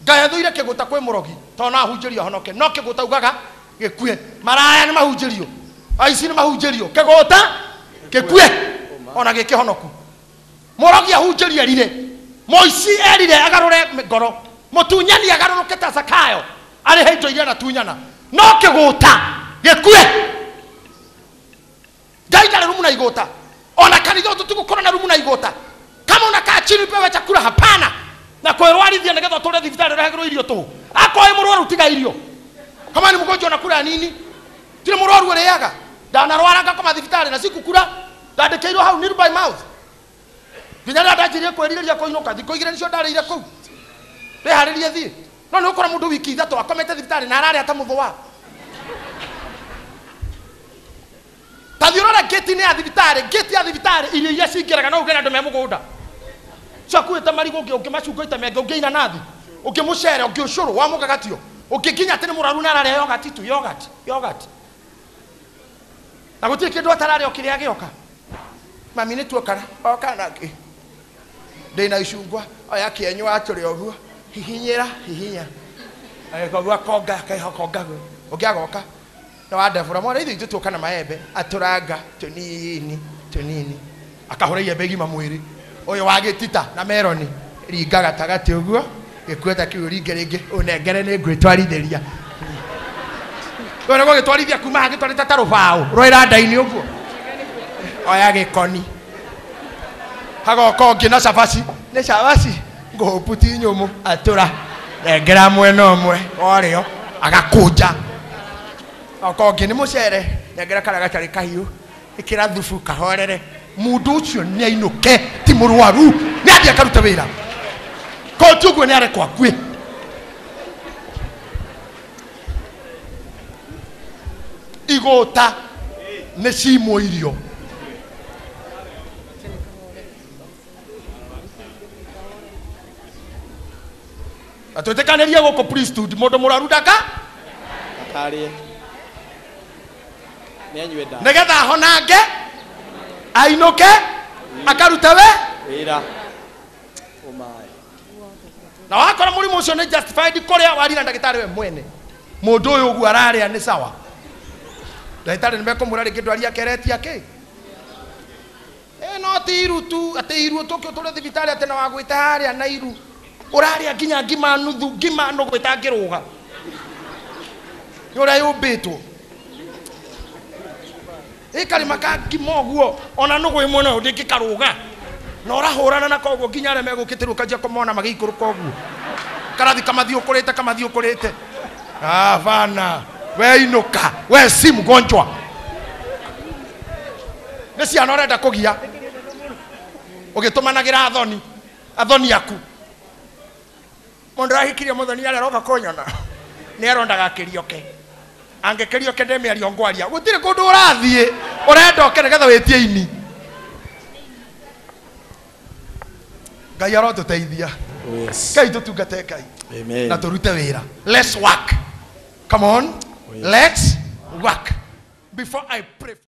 Ngai athoire kiguta kwi murogi to na hunjirio honoke no kiguta ugaga gikue maraya ni mahunjirio aici ni mahunjirio kiguta gikue ona gikihonoku murogi ahunjirio rire moici erire agarure ngoro mutunyani agaruruke ta Zakayo ari heijo iria na tunyana no kiguta gikue Ngai ndari rumu na igota ona kanitha tutigukora na rumu na igota kama unakaa chini pewe chakula hapana na kwerwarithia nigetha tore thibitari rahagirwo irio tu akoe murwaru tiga irio kama ni mgonjwa unakula nini tire murwaru ureaga ndanarwara ngakoma thibitari na sikukura ndandikeirwo hau near by mouth binyara ndajirie kweriria koinuka thiko igire nicio ndarire kuu reharirie thie no ni ukora mundu wiki ithatu akomete thibitari na arare atamuthwa tathiurora gate ni ya thibitari irio iria cingiraga no ugera andu me mugunda cakuite marigo ukimacunga itamenge ungiina nathi ukimucere ungiucuru wa mugagatio ukikinya ati ni muraru na arare yogurt tu yogurt na gutie kindu atarare okiria gioka mami ni tuokara okana ki ndina icungwa oya kienywa aturi oguo hihinya agekogwa konga kaihokonga ugiagoka na wadevura mwana ithu tutuka na maembe aturanga tunini akahura iembe gima mwiri uyu wagitita na meroni ringa gatagati uguo gikueta kiu ringe unengere ni ngwitwarithiria wona gitwarithia kuma hagitwarita ta rubao roira ndaini uguo oya gikoni hagoka ngi na cabaci ni cabaci nguputi nyumu atura nengera mwena umwe orio agakunja okongi ni mucere nengera kara gacari kahiu ikira thubu kahorere mundu ucio ni ainuke ti murwaru ni athia karuta wira ko tuguo ni arekwa kwi igota ni cimo irio atwetekanirie guko priesthood mundu muraru ndaka akarie Nĩanyue ndawa. nigetha honange ainuke akaruta Wĩra. Ũmaĩ. na wakora mũrimũ ũcio nĩ justified kũrĩa warira ndagĩtarĩ we mwene mũndũ ũyũ ũguo ararĩa nĩ sawa ndagĩtarĩ nĩmekũmwĩra rĩngĩ ndwari akeretia kĩ no ti iru tu atĩ iru tũkĩo tũrĩ thibitarĩ atĩ na wagwĩte harĩa na iru ũrarĩa nginya ngima nuthu ngima nũgwĩta ngĩrũga nĩ ũrĩa yũmbĩtwo ĩkarĩma ka ngima ũguo ona nũgũ ĩmwe nayo ndĩngĩkarũga na ũrahũrana na koguo nginya arĩa megũkĩtĩrwo kanjia kũmona magĩikũrũka ũguo karathi kamathiũkũrĩte vana we inuka we si mgonjwa nĩ ciana ũrenda kũgia ũgĩtũmanagĩra athoni aku mũndũ arahikirie mũthoni arĩa aroka kũnyona nĩ arondaga kĩrioke angĩkĩrioke ndemĩario ngwaria gũtirĩ kũndũ ũrathiĩ ũrenda oke nĩgetha wĩtie ini Ngai arotũteithia Ngai tũtungate Ngai na tũrute wĩra let's work come on let's work before I pray